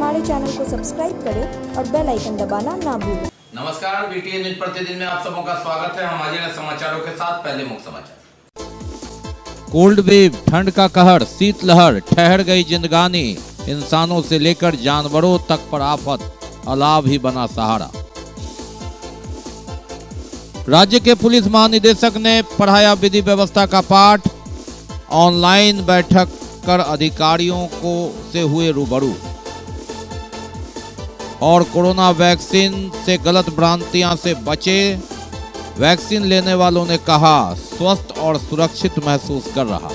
हमारे चैनल को सब्सक्राइब करें और बेल आइकन दबाना ना भूलें। नमस्कार, बीटीएन न्यूज प्रतिदिन में आप सबों का स्वागत है। हम हाजिर हैं समाचारों के साथ। पहले मुख्य समाचार। कोल्ड वेव, ठंड का कहर, शीतलहर, ठहर गई जिंदगानी, इंसानों से लेकर जानवरों तक पर आफत, अलाव ही बना सहारा। राज्य के पुलिस महानिदेशक ने पढ़ाया विधि व्यवस्था का पाठ, ऑनलाइन बैठक कर अधिकारियों को से हुए रूबरू। और कोरोना वैक्सीन से गलत भ्रांतियां से बचे, वैक्सीन लेने वालों ने कहा स्वस्थ और सुरक्षित महसूस कर रहा।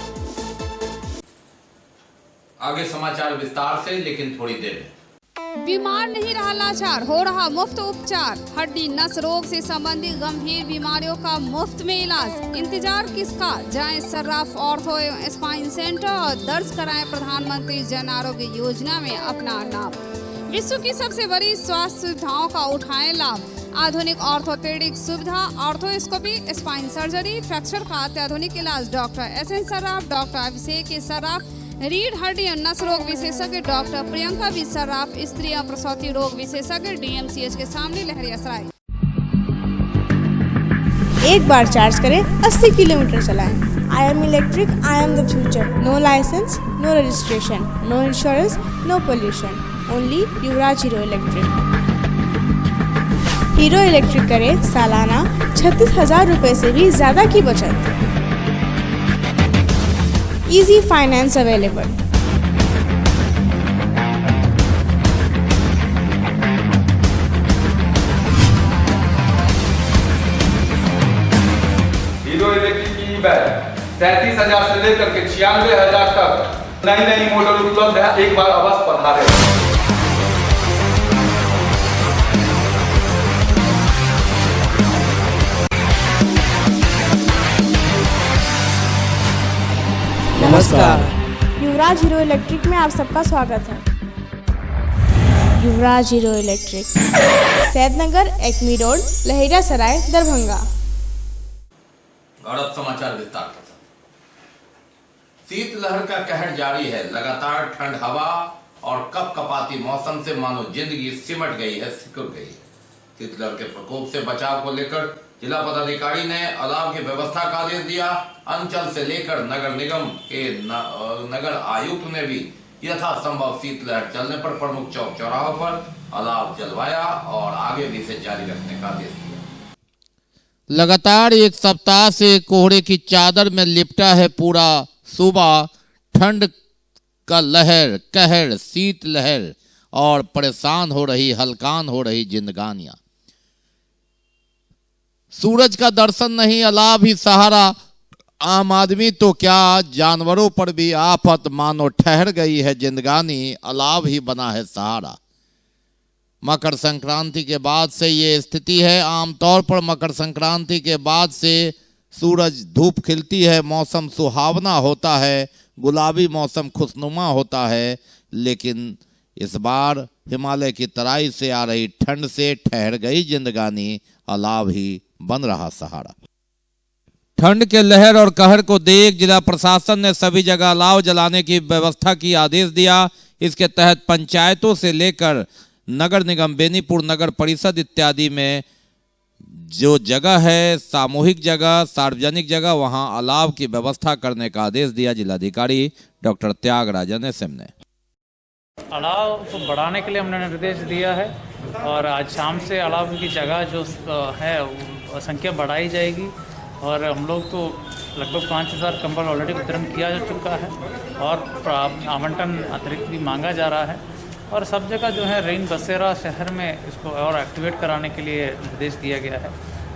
आगे समाचार विस्तार से, लेकिन थोड़ी देर में। बीमार नहीं रहा लाचार, हो रहा मुफ्त उपचार। हड्डी नस रोग से संबंधित गंभीर बीमारियों का मुफ्त में इलाज। इंतजार किसका, जाएं सर्राफ ऑर्थो एवं स्पाइन सेंटर और दर्ज कराएं प्रधानमंत्री जन आरोग्य योजना में अपना नाम। विश्व की सबसे बड़ी स्वास्थ्य सुविधाओं का उठाएं लाभ। आधुनिक ऑर्थोपेडिक सुविधा, ऑर्थोस्कोपी, स्पाइन सर्जरी, फ्रैक्चर का अत्याधुनिक इलाज। डॉक्टर SN सर्राफ, डॉक्टर अभिषेक सर्राफ, रीढ़ हड्डी और नस रोग विशेषज्ञ डॉक्टर प्रियंका बी सर्राफ, स्त्री और प्रसूति रोग विशेषज्ञ DMCH के सामने लहरियासराय। एक बार चार्ज करें, 80 किलोमीटर चलाएं। I am electric, I am the future. No license, no registration, no insurance, no pollution. Only Yuvraj Hero electric. Hero electric करें सालाना 36,000 रुपए से भी ज्यादा की बचत। Easy finance available. Hero electric की ई-बाइक 37,000 से लेकर के 96,000 तक नई मॉडल उपलब्ध है। एक बार अवश्य पधारें। नमस्कार, युवराज हीरो इलेक्ट्रिक में आप सबका स्वागत है। Yuvraj Hero Electric, Saidnagar, Acme road, Laheriasarai, Darbhanga. और अब समाचार विस्तार के साथ। शीतलहर का कहर जारी है। लगातार ठंड हवा और कपकपाती मौसम से मानो जिंदगी सिमट गई है, सिकुड़ गई है। शीतलहर के प्रकोप से बचाव को लेकर जिला पदाधिकारी ने अलाव की व्यवस्था का आदेश दिया। अंचल से लेकर नगर निगम के नगर आयुक्त ने भी यथासंभव शीतलहर चलने पर प्रमुख चौक चौराहों पर अलाव जलवाया और आगे भी इसे जारी रखने का आदेश दिया। लगातार एक सप्ताह से कोहरे की चादर में लिपटा है पूरा सूबा। ठंड का लहर, कहर, शीत लहर और परेशान हो रही, हलकान हो रही जिंदगानियां। सूरज का दर्शन नहीं, अलाव ही सहारा। आम आदमी तो क्या, जानवरों पर भी आफत, मानो ठहर गई है जिंदगानी, अलाव ही बना है सहारा। मकर संक्रांति के बाद से ये स्थिति है। आमतौर पर मकर संक्रांति के बाद से सूरज, धूप खिलती है, मौसम सुहावना होता है, गुलाबी मौसम खुशनुमा होता है। लेकिन इस बार हिमालय की तराई से आ रही ठंड से ठहर गई जिंदगानी, अलाव ही बन रहा सहारा। ठंड के लहर और कहर को देख जिला प्रशासन ने सभी जगह अलाव जलाने की व्यवस्था की आदेश दिया। इसके तहत पंचायतों से लेकर नगर निगम, बेनीपुर नगर परिषद इत्यादि में जो जगह है, सामूहिक जगह, सार्वजनिक जगह, वहां अलाव की व्यवस्था करने का आदेश दिया जिलाधिकारी डॉक्टर त्यागराजन SM ने। अलाव को बढ़ाने के लिए हमने निर्देश दिया है और आज शाम से अलाव की जगह जो है संख्या बढ़ाई जाएगी। और हम लोग तो लगभग 5,000 कंबल ऑलरेडी वितरण किया जा चुका है और आवंटन अतिरिक्त भी मांगा जा रहा है। और सब जगह जो है रेन बसेरा शहर में इसको और एक्टिवेट कराने के लिए निर्देश दिया गया है।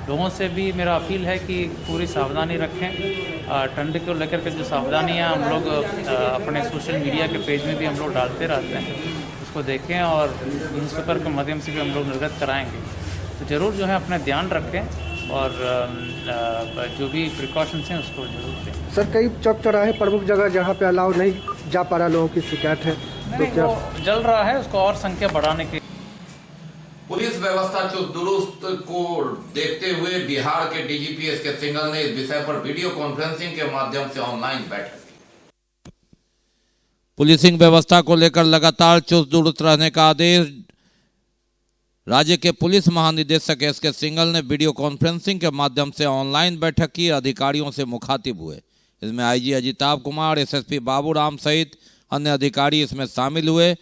लोगों से भी मेरा अपील है कि पूरी सावधानी रखें। ठंड को लेकर के जो सावधानियां हम लोग अपने सोशल मीडिया के पेज में भी हम लोग डालते रहते हैं, उसको देखें और न्यूज़पेपर के माध्यम से भी हम लोग निर्गत कराएंगे। तो ज़रूर जो है अपना ध्यान रखें और जो भी प्रिकॉशंस हैं उसको जरूर दें। सर, कई चौक चौराहे प्रमुख जगह जहाँ पे अलाव नहीं जा पा रहा, लोगों की शिकायत है, तो क्या जल रहा है उसको और संख्या बढ़ाने की। पुलिस व्यवस्था चुस्त दुरुस्त को देखते हुए बिहार के DGP SK सिंघल ने इस विषय पर वीडियो कॉन्फ्रेंसिंग के माध्यम से ऑनलाइन बैठक की। पुलिसिंग व्यवस्था को लेकर लगातार चुस्त दुरुस्त रहने का आदेश राज्य के पुलिस महानिदेशक एसके सिंघल ने वीडियो कॉन्फ्रेंसिंग के माध्यम से ऑनलाइन बैठक की, अधिकारियों से मुखातिब हुए। इसमें आईजी अजिताभ कुमार, एसएसपी बाबूराम सहित अन्य अधिकारी इसमें शामिल हुए।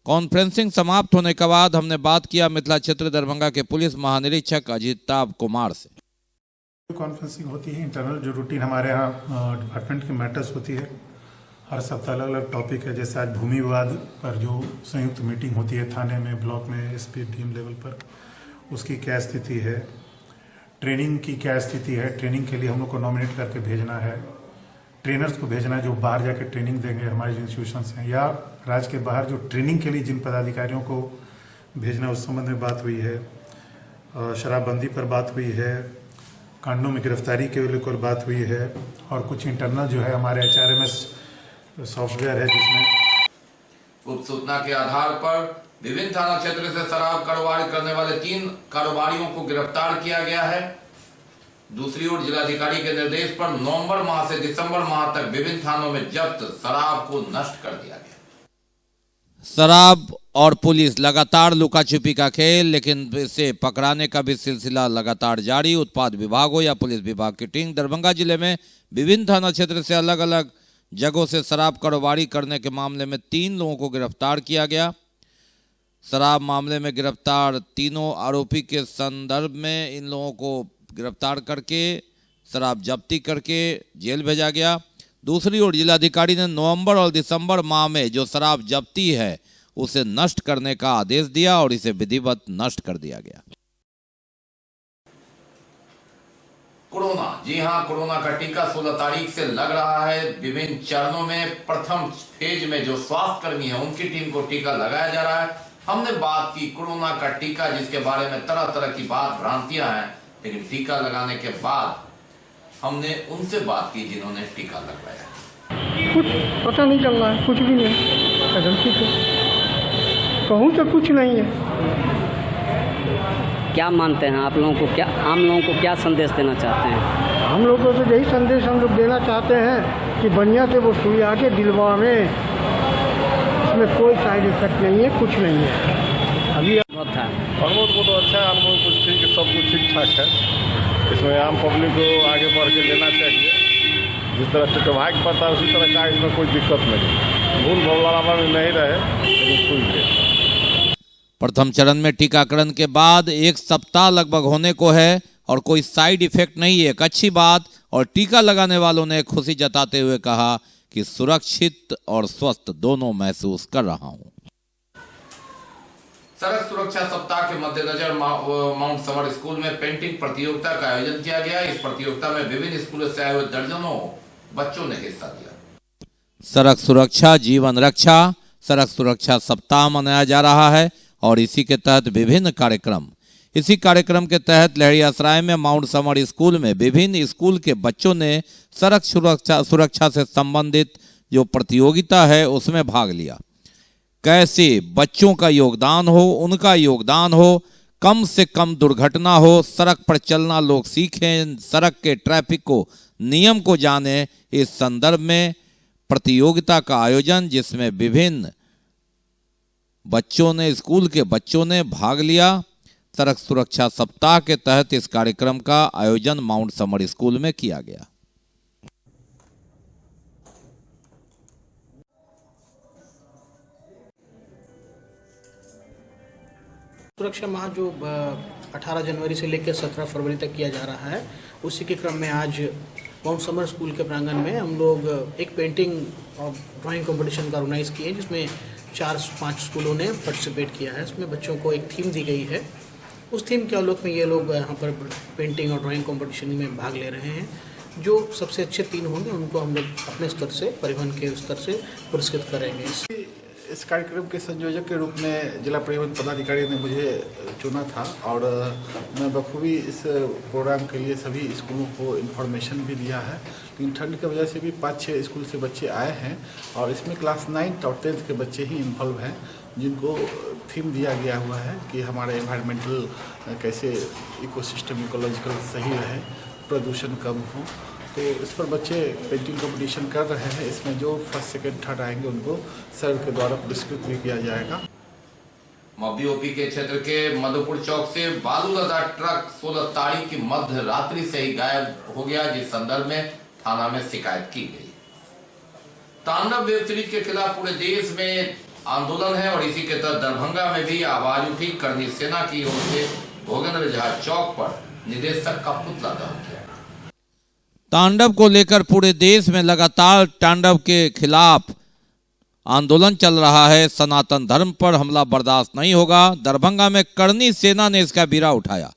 कॉन्फ्रेंसिंग समाप्त होने के बाद हमने बात किया मिथिला क्षेत्र दरभंगा के पुलिस महानिरीक्षक अजिताभ कुमार से। कॉन्फ्रेंसिंग होती है इंटरनल, जो रूटीन हमारे यहाँ डिपार्टमेंट की मैटर्स होती है। हर सप्ताह अलग अलग टॉपिक है। जैसे आज भूमि विवाद पर जो संयुक्त मीटिंग होती है थाने में, ब्लॉक में, एसपी टीम लेवल पर, उसकी क्या स्थिति है। ट्रेनिंग की क्या स्थिति है। ट्रेनिंग के लिए हम लोग को नॉमिनेट करके भेजना है, ट्रेनर्स को भेजना है जो बाहर जाकर ट्रेनिंग देंगे हमारे जो इंस्टीट्यूशंस हैं, या राज्य के बाहर जो ट्रेनिंग के लिए जिन पदाधिकारियों को भेजना, उस संबंध में बात हुई है। शराबबंदी पर बात हुई है, कांडों में गिरफ्तारी के लेकर बात हुई है, और कुछ इंटरनल जो है हमारे HRMS सॉफ्टवेयर है जिसमें गुप्त सूचना के आधार पर विभिन्न थाना क्षेत्र से शराब कारोबार करने वाले 3 कारोबारियों को गिरफ्तार किया गया है। दूसरी ओर जिलाधिकारी के निर्देश पर नवंबर माह से दिसंबर माह तक विभिन्न थानों में जब्त शराब को नष्ट कर दिया गया। शराब और पुलिस लगातार लुका छिपी का खेल, लेकिन इसे पकड़ाने का भी सिलसिला लगातार जारी। उत्पाद विभाग हो या पुलिस विभाग की टीम दरभंगा जिले में विभिन्न थाना क्षेत्र से अलग अलग जगहों से शराब कारोबारी करने के मामले में 3 लोगों को गिरफ्तार किया गया। शराब मामले में गिरफ्तार तीनों आरोपी के संदर्भ में इन लोगों को गिरफ्तार करके शराब जब्ती करके जेल भेजा गया। दूसरी ओर जिलाधिकारी ने नवंबर और दिसंबर माह में जो शराब जब्ती है उसे नष्ट करने का आदेश दिया और इसे विधिवत नष्ट कर दिया गया। कोरोना, जी हां, कोरोना का टीका 16 तारीख से लग रहा है। विभिन्न चरणों में प्रथम फेज में जो स्वास्थ्य कर्मी है उनकी टीम को टीका लगाया जा रहा है। हमने बात की कोरोना का टीका, जिसके बारे में तरह तरह की बात भ्रांतियां हैं, लेकिन टीका लगाने के बाद हमने उनसे बात की जिन्होंने टीका लगवाया। कुछ पता नहीं चल रहा है, कुछ भी नहीं, एकदम ठीक है, कहूँ तो कुछ नहीं है। क्या मानते हैं आप लोगों को, क्या आम लोगों को क्या संदेश देना चाहते हैं? हम लोग को तो यही संदेश हम लोग देना चाहते हैं कि बढ़िया से वो सुई आके दिलवा में, इसमें कोई साइड इफेक्ट नहीं है, कुछ नहीं है। अभी अनुभव को तो अच्छा है, अनुभव कुछ ठीक, सब कुछ ठीक ठाक है। इसमें आम पब्लिक को आगे बढ़ के लेना चाहिए। जिस तरह से भाग पड़ता है उसी तरह का इसमें कोई दिक्कत नहीं, भूल भुलवा में नहीं रहे, लेकिन सुई दे। प्रथम चरण में टीकाकरण के बाद 1 सप्ताह लगभग होने को है और कोई साइड इफेक्ट नहीं है, एक अच्छी बात। और टीका लगाने वालों ने खुशी जताते हुए कहा कि सुरक्षित और स्वस्थ दोनों महसूस कर रहा हूं। सड़क सुरक्षा सप्ताह के मद्देनजर माउंट समर स्कूल में पेंटिंग प्रतियोगिता का आयोजन किया गया। इस प्रतियोगिता में विभिन्न स्कूलों से आए हुए दर्जनों बच्चों ने हिस्सा लिया। सड़क सुरक्षा जीवन रक्षा, सड़क सुरक्षा सप्ताह मनाया जा रहा है और इसी के तहत विभिन्न कार्यक्रम। इसी कार्यक्रम के तहत लहरियासराय में माउंट समर स्कूल में विभिन्न स्कूल के बच्चों ने सड़क सुरक्षा से संबंधित जो प्रतियोगिता है उसमें भाग लिया। कैसे बच्चों का योगदान हो, उनका योगदान हो, कम से कम दुर्घटना हो, सड़क पर चलना लोग सीखें, सड़क के ट्रैफिक को नियम को जाने, इस संदर्भ में प्रतियोगिता का आयोजन जिसमें विभिन्न बच्चों ने, स्कूल के बच्चों ने भाग लिया। सड़क सुरक्षा सप्ताह के तहत इस कार्यक्रम का आयोजन माउंट समर स्कूल में किया गया। सुरक्षा माह जो 18 जनवरी से लेकर 17 फरवरी तक किया जा रहा है, उसी के क्रम में आज माउंट समर स्कूल के प्रांगण में हम लोग एक पेंटिंग और ड्राइंग कंपटीशन का ऑर्गेनाइज किए, जिसमें 4-5 स्कूलों ने पार्टिसिपेट किया है। इसमें बच्चों को एक थीम दी गई है, उस थीम के आलोक में ये लोग यहाँ पर पेंटिंग और ड्राइंग कंपटीशन में भाग ले रहे हैं। जो सबसे अच्छे 3 होंगे उनको हम लोग अपने स्तर से, परिवहन के स्तर से पुरस्कृत करेंगे। इस कार्यक्रम के संयोजक के रूप में जिला परिवहन पदाधिकारी ने मुझे चुना था और मैं बखूबी इस प्रोग्राम के लिए सभी स्कूलों को इन्फॉर्मेशन भी दिया है। लेकिन ठंड की वजह से भी 5-6 स्कूल से बच्चे आए हैं और इसमें क्लास 9 और 10 के बच्चे ही इन्वॉल्व हैं, जिनको थीम दिया गया हुआ है कि हमारे एनवायरमेंटल कैसे इकोसिस्टम इकोलॉजिकल सही रहे, प्रदूषण कम हो तो इस पर बच्चे पेंटिंग कंपटीशन कर रहे हैं। इसमें जो फर्स्ट सेकंड थर्ड आएंगे उनको सर के द्वारा पुरस्कृत भी किया जाएगा। मब्बीओपी के क्षेत्र के मधुपुर चौक से बालू लदा ट्रक 16 तारीख की मध्य रात्रि से ही गायब हो गया, जिस संदर्भ में थाना में शिकायत की गई। तांडव वेब सीरीज के खिलाफ पूरे देश में आंदोलन है और इसी के तहत दरभंगा में भी आवाज उठी। करनी सेना की ओर से भोगेंद्र झा चौक पर निदेशक का पुतला दहन किया। तांडव को लेकर पूरे देश में लगातार तांडव के खिलाफ आंदोलन चल रहा है। सनातन धर्म पर हमला बर्दाश्त नहीं होगा। दरभंगा में करनी सेना ने इसका बीड़ा उठाया।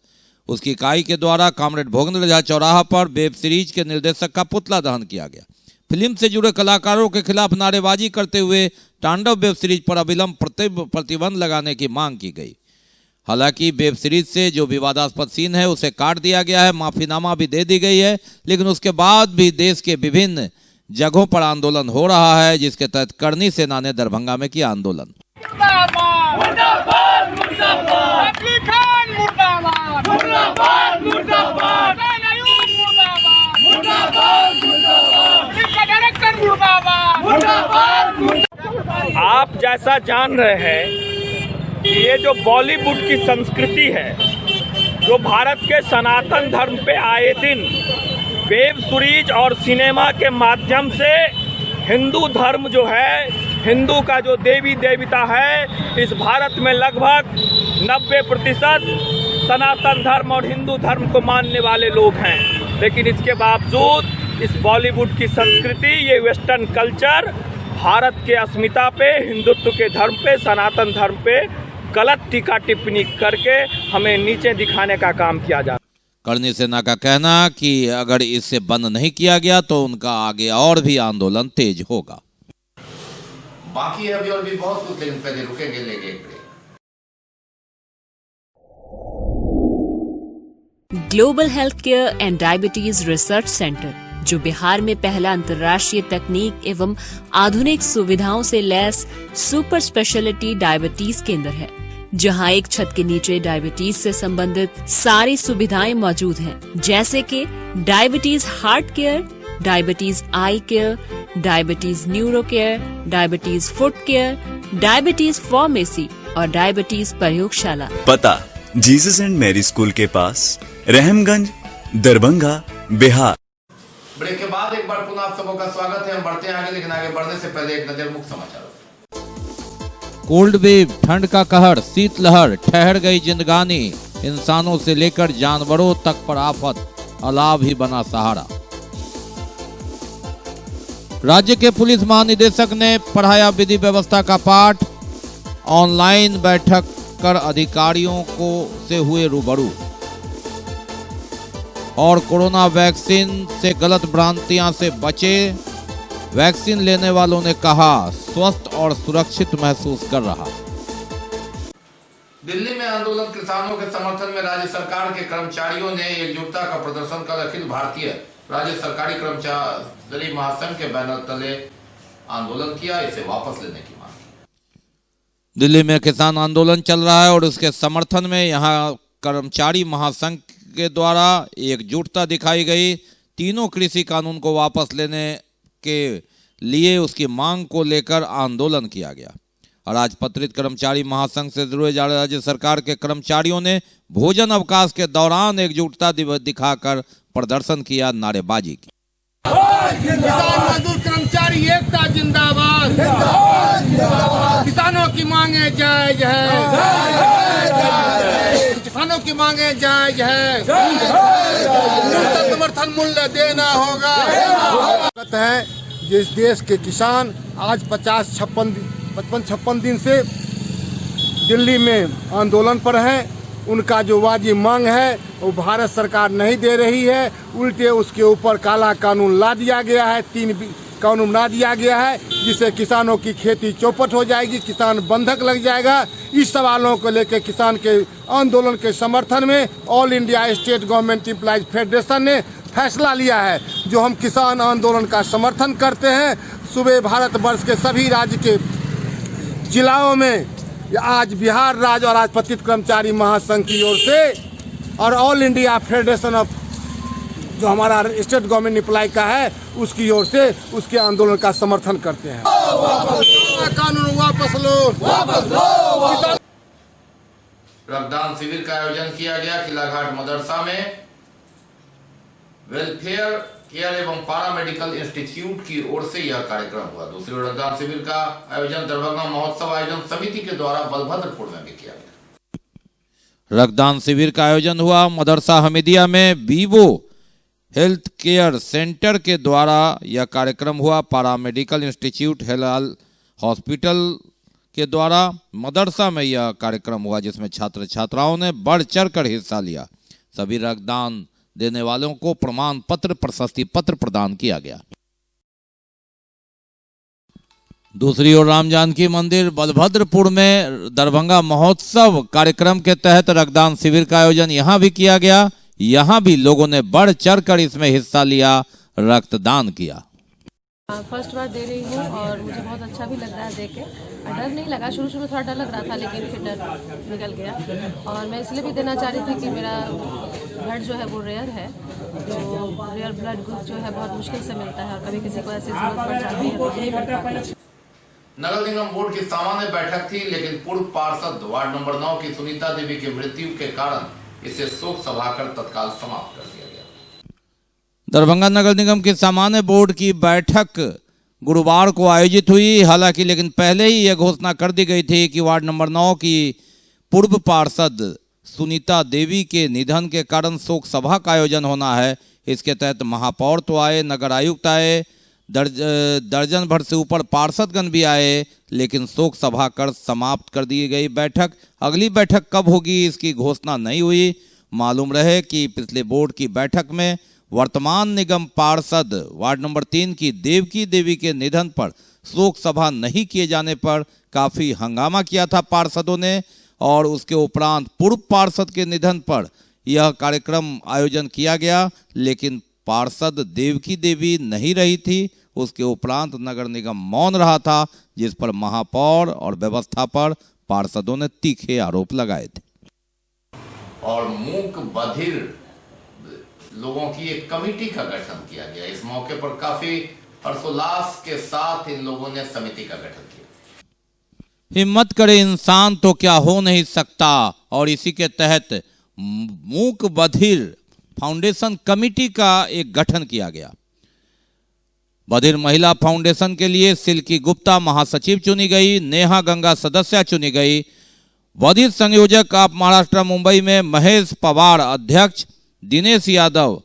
उसकी इकाई के द्वारा कॉमरेड भोगेंद्र झा चौराहा पर वेब सीरीज के निर्देशक का पुतला दहन किया गया। फिल्म से जुड़े कलाकारों के खिलाफ नारेबाजी करते हुए तांडव वेब सीरीज पर अविलंब प्रतिबंध लगाने की मांग की गई। हालांकि वेब सीरीज से जो विवादास्पद सीन है उसे काट दिया गया है, माफीनामा भी दे दी गई है, लेकिन उसके बाद भी देश के विभिन्न जगहों पर आंदोलन हो रहा है, जिसके तहत करनी सेना ने दरभंगा में किया आंदोलन। आप जैसा जान रहे हैं कि ये जो बॉलीवुड की संस्कृति है, जो भारत के सनातन धर्म पे आए दिन वेब सीरीज और सिनेमा के माध्यम से हिंदू धर्म जो है, हिंदू का जो देवी देवता है, इस भारत में लगभग 90% सनातन धर्म और हिंदू धर्म को मानने वाले लोग हैं। लेकिन इसके बावजूद इस बॉलीवुड की संस्कृति, ये वेस्टर्न कल्चर भारत के अस्मिता पे, हिंदुत्व के धर्म पे, सनातन धर्म पे गलत टीका टिप्पणी करके हमें नीचे दिखाने का काम किया जा रहा है। करनी सेना का कहना कि अगर इससे बंद नहीं किया गया तो उनका आगे और भी आंदोलन तेज होगा। बाकी है अभी और भी बहुत कुछ, लेकिन पहले रुकेंगे, लेंगे एक break. Global health care and diabetes research centre, जो बिहार में पहला अंतर्राष्ट्रीय तकनीक एवं आधुनिक सुविधाओं से लैस सुपर स्पेशलिटी डायबिटीज केंद्र है, जहां एक छत के नीचे डायबिटीज से संबंधित सारी सुविधाएं मौजूद हैं, जैसे कि diabetes heart care, diabetes eye care, diabetes neuro care, diabetes foot care, diabetes pharmacy और डायबिटीज प्रयोगशाला। पता जीसस एंड मैरी स्कूल के पास, रहमगंज, दरभंगा, बिहार। ब्रेक के बाद एक बार पुनः आप सबों का स्वागत है। हम बढ़ते हैं आगे, लेकिन आगे बढ़ने से पहले एक नजर मुख्य समाचारों। कोल्ड वेव, ठंड का कहर, शीतलहर, ठहर गई जिंदगानी, इंसानों से लेकर जानवरों तक पर आफत, अलाव ही बना सहारा। राज्य के पुलिस महानिदेशक ने पढ़ाया विधि व्यवस्था का पाठ। ऑनलाइन बैठक कर अधिकारियों को से हुए रूबरू। और कोरोना वैक्सीन से गलत भ्रांतियां से बचे। वैक्सीन लेने वालों ने कहा स्वस्थ और सुरक्षित महसूस कर रहा। दिल्ली में आंदोलन किसानों के समर्थन में राज्य सरकार के कर्मचारियों ने एकजुटता का प्रदर्शन कर अखिल भारतीय राज्य सरकारी कर्मचारी महासंघ के बैनर तले आंदोलन किया, इसे वापस लेने की मांग की। दिल्ली में किसान आंदोलन चल रहा है और उसके समर्थन में यहाँ कर्मचारी महासंघ के द्वारा एकजुटता दिखाई गई। तीनों कृषि कानून को वापस लेने के लिए उसकी मांग को लेकर आंदोलन किया गया। और आज पत्रित कर्मचारी महासंघ से जुड़े राज्य सरकार के कर्मचारियों ने भोजन अवकाश के दौरान एकजुटता दिखाकर प्रदर्शन किया, नारेबाजी की। किसान मजदूर कर्मचारी एकता जिंदाबाद, किसानों की मांगे जायज है, किसानों की मांगे जायज है, समर्थन मूल्य देना होगा। है जिस देश के किसान आज 55-56 दिन से दिल्ली में आंदोलन पर हैं, उनका जो वाजिब मांग है वो भारत सरकार नहीं दे रही है, उल्टे उसके ऊपर काला कानून ला दिया गया है, 3 कानून ला दिया गया है, जिससे किसानों की खेती चौपट हो जाएगी, किसान बंधक लग जाएगा। इस सवालों को लेकर किसान के आंदोलन के समर्थन में all India state government employees federation ने फैसला लिया है, जो हम किसान आंदोलन का समर्थन करते हैं। सुबह भारतवर्ष के सभी राज्य के जिलाओं में आज बिहार राज्य और आज पतित कर्मचारी महासंघ की ओर से और ऑल इंडिया फेडरेशन ऑफ जो हमारा स्टेट गवर्नमेंट एम्प्लॉय का है उसकी ओर से उसके आंदोलन का समर्थन करते हैं। कानून वापस लो, वापस लो। रक्तदान शिविर का आयोजन किया गया किलाघाट मदरसा में। वेलफेयर केयर एवं पारा मेडिकल इंस्टीट्यूट की ओर से यह कार्यक्रम हुआ। दूसरी ओर रक्तदान शिविर का आयोजन दरभंगा महोत्सव आयोजन समिति के द्वारा बलभद्रपुर में भी किया गया। रक्तदान शिविर का आयोजन हुआ मदरसा हमीदिया में। वीवो हेल्थ केयर सेंटर के द्वारा यह कार्यक्रम हुआ। पारा मेडिकल इंस्टीट्यूट हेलाल हॉस्पिटल के द्वारा मदरसा में यह कार्यक्रम हुआ, जिसमें छात्र छात्राओं ने बढ़ चढ़ कर हिस्सा लिया। सभी रक्तदान देने वालों को प्रमाण पत्र प्रशस्ति पत्र प्रदान किया गया। दूसरी ओर राम जानकी मंदिर बलभद्रपुर में दरभंगा महोत्सव कार्यक्रम के तहत रक्तदान शिविर का आयोजन यहां भी किया गया। यहां भी लोगों ने बढ़ चढ़कर इसमें हिस्सा लिया, रक्तदान किया। फर्स्ट बार दे रही हूँ और मुझे बहुत अच्छा भी लग रहा है देख के। डर नहीं लगा, शुरू में थोड़ा डर लग रहा था, लेकिन फिर डर निकल गया। और मैं इसलिए भी देना चाह रही थी कि मेरा ब्लड जो है वो रेयर है, तो रेयर ब्लड ग्रुप जो है बहुत मुश्किल से मिलता है और कभी किसी को ऐसी जरूरत पड़ जाती है तो नहीं मिल पाती। नगर निगम बोर्ड की सामान्य बैठक थी, लेकिन पूर्व पार्षद वार्ड नंबर 9 की सुनीता देवी की मृत्यु के कारण इसे शोक सभा कर तत्काल समाप्त कर दिया गया। दरभंगा नगर निगम के सामान्य बोर्ड की बैठक गुरुवार को आयोजित हुई। हालांकि लेकिन पहले ही यह घोषणा कर दी गई थी कि वार्ड नंबर 9 की पूर्व पार्षद सुनीता देवी के निधन के कारण शोक सभा का आयोजन होना है। इसके तहत महापौर तो आए, नगर आयुक्त आए, दर्जन भर से ऊपर पार्षदगण भी आए, लेकिन शोक सभा कर समाप्त कर दी गई बैठक। अगली बैठक कब होगी इसकी घोषणा नहीं हुई। मालूम रहे कि पिछले बोर्ड की बैठक में वर्तमान निगम पार्षद वार्ड नंबर 3 की देवकी देवी के निधन पर शोक सभा नहीं किए जाने पर काफ़ी हंगामा किया था पार्षदों ने, और उसके उपरांत पूर्व पार्षद के निधन पर यह कार्यक्रम आयोजन किया गया, लेकिन पार्षद देवकी देवी नहीं रही थी। उसके उपरांत नगर निगम मौन रहा था, जिस पर महापौर और व्यवस्था पर पार्षदों ने तीखे आरोप लगाए थे। और मूक बधिर लोगों की एक कमेटी का गठन किया गया। इस मौके पर काफी हर्षोल्लास के साथ इन लोगों ने समिति का गठन किया। हिम्मत करे इंसान तो क्या हो नहीं सकता, और इसी के तहत मूक बधिर फाउंडेशन कमेटी का एक गठन किया गया। बधिर महिला फाउंडेशन के लिए सिल्की गुप्ता महासचिव चुनी गई, नेहा गंगा सदस्य चुनी गई। बधिर संयोजक ऑफ महाराष्ट्र मुंबई में महेश पवार अध्यक्ष, दिनेश यादव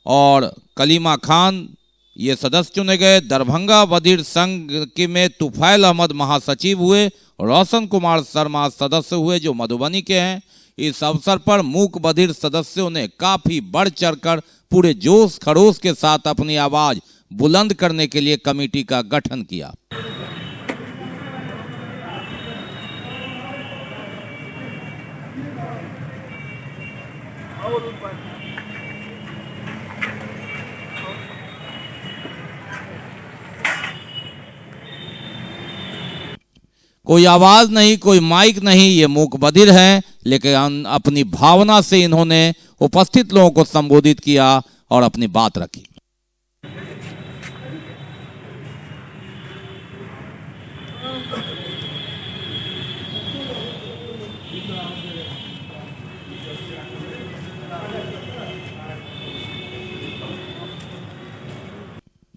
और कलीमा खान ये सदस्य चुने गए। दरभंगा बधिर संघ के में तुफैल अहमद महासचिव हुए, रोशन कुमार शर्मा सदस्य हुए जो मधुबनी के हैं। इस अवसर पर मूक बधिर सदस्यों ने काफी बढ़ चढ़कर पूरे जोश खरोश के साथ अपनी आवाज बुलंद करने के लिए कमेटी का गठन किया। कोई आवाज नहीं, कोई माइक नहीं, ये मूक बधिर हैं, लेकिन अपनी भावना से इन्होंने उपस्थित लोगों को संबोधित किया और अपनी बात रखी।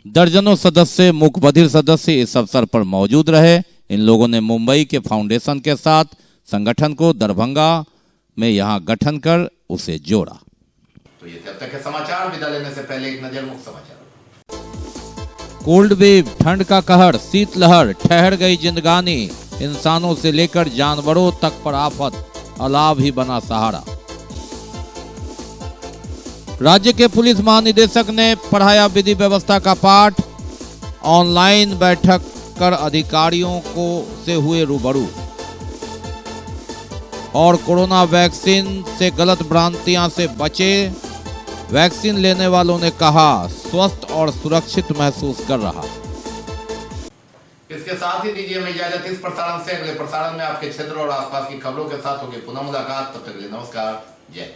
दर्जनों सदस्य मूक बधिर सदस्य इस अवसर पर मौजूद रहे। इन लोगों ने मुंबई के फाउंडेशन के साथ संगठन को दरभंगा में यहां गठन कर उसे जोड़ा। तो ये तब तक के समाचार, विदा लेने से पहले एक नजर मुख्य समाचार। कोल्ड वेव, ठंड का कहर, शीतलहर, ठहर गई जिंदगानी, इंसानों से लेकर जानवरों तक पर आफत, अलाव ही बना सहारा। राज्य के पुलिस महानिदेशक ने पढ़ाया विधि व्यवस्था का पाठ, ऑनलाइन बैठक कर अधिकारियों को से हुए रूबरू। और कोरोना वैक्सीन से गलत भ्रांतियां से बचे, वैक्सीन लेने वालों ने कहा स्वस्थ और सुरक्षित महसूस कर रहा। इसके साथ ही दीजिए हमें इजाजत। इस प्रसारण से अगले प्रसारण में आपके क्षेत्र और आसपास की खबरों के साथ होगी पुनः मुलाकात। तब तक के लिए नमस्कार, जय।